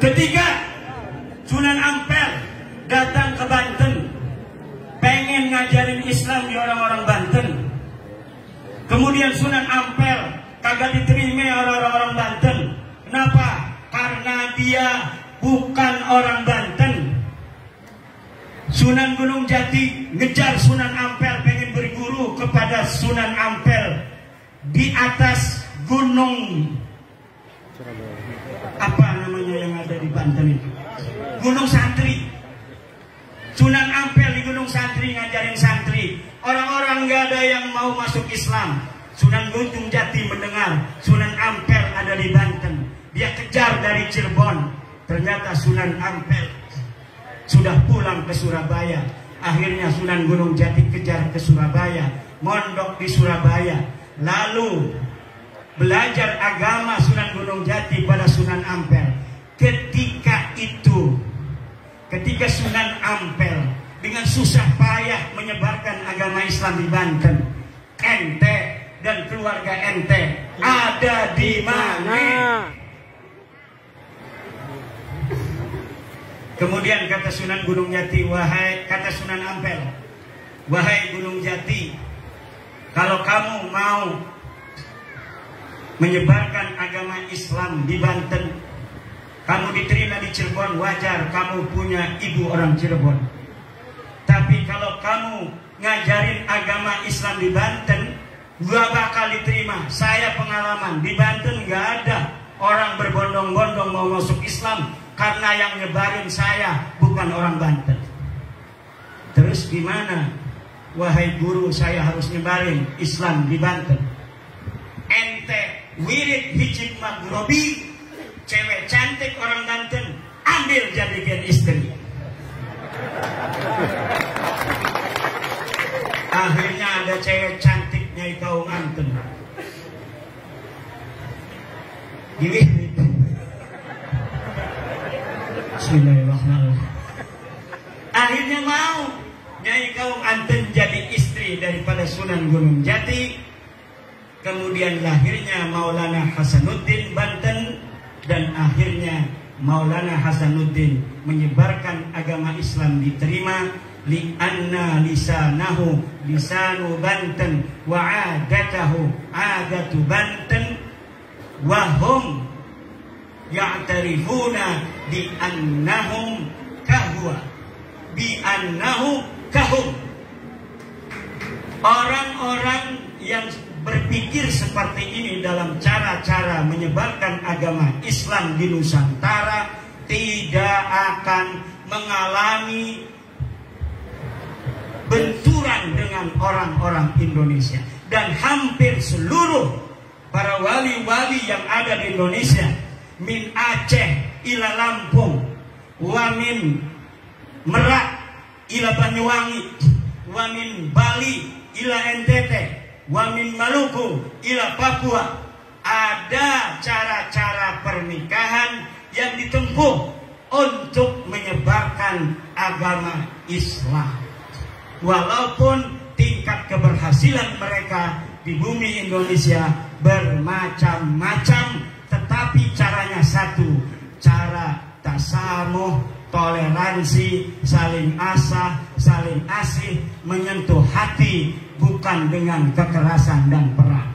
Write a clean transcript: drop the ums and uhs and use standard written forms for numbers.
Ketiga, Sunan Ampel datang ke Banten, pengen ngajarin Islam di orang-orang Banten. Kemudian Sunan Ampel kagak diterima orang-orang Banten. Kenapa? Karena dia bukan orang Banten. Sunan Gunung Jati ngejar Sunan Ampel, pengen berguru kepada Sunan Ampel di atas gunung apa namanya yang ada di Banten itu, Gunung Santri. Sunan Ampel di Gunung Santri ngajarin santri. Orang-orang nggak ada yang mau masuk Islam. Sunan Gunung Jati mendengar Sunan Ampel ada di Banten, dia kejar dari Cirebon. Ternyata Sunan Ampel sudah pulang ke Surabaya. Akhirnya Sunan Gunung Jati kejar ke Surabaya, mondok di Surabaya, lalu belajar agama Sunan Gunung Jati pada Sunan Ampel. Ketika Sunan Ampel dengan susah payah menyebarkan agama Islam di Banten, ente dan keluarga ente ada di mana? Kemudian kata Sunan Gunung Jati, kata Sunan Ampel, wahai Gunung Jati, kalau kamu mau menyebarkan agama Islam di Banten, kamu diterima di Cirebon, wajar, kamu punya ibu orang Cirebon. Tapi kalau kamu ngajarin agama Islam di Banten, gak bakal diterima. Saya pengalaman, di Banten gak ada orang berbondong-bondong mau masuk Islam, karena yang nyebarin saya bukan orang Banten. Terus gimana? Wahai guru, saya harus nyebarin Islam di Banten. Ente wirid hijib maghrobi, cewek cantik orang Banten, ambil jadikan istri. Akhirnya ada cewek cantiknya di kaum Banten. Bismillahirrahmanirrahim. Akhirnya mau Nyai kaum Banten jadi istri daripada Sunan Gunung Jati. Kemudian lahirnya Maulana Hasanuddin Banten, dan akhirnya Maulana Hasanuddin menyebarkan agama Islam diterima. Li'anna lisanahu lisanu Banten wa adatahu adatu Banten wa hum ya'tarifuna bi annahum kahwa bi annahu kahum. Orang-orang yang berpikir seperti ini dalam cara-cara menyebarkan agama Islam di Nusantara tidak akan mengalami benturan dengan orang-orang Indonesia. Dan hampir seluruh para wali-wali yang ada di Indonesia, min Aceh ila Lampung, wa min Merak ila Banyuwangi, wa min Bali ila NTT, wa min Maluku ila Papua, ada cara-cara pernikahan yang ditempuh untuk menyebarkan agama Islam. Walaupun tingkat keberhasilan mereka di bumi Indonesia bermacam-macam, tetapi caranya satu, cara tasamuh, toleransi, saling asah, saling asih, menyentuh hati, bukan dengan kekerasan dan perang.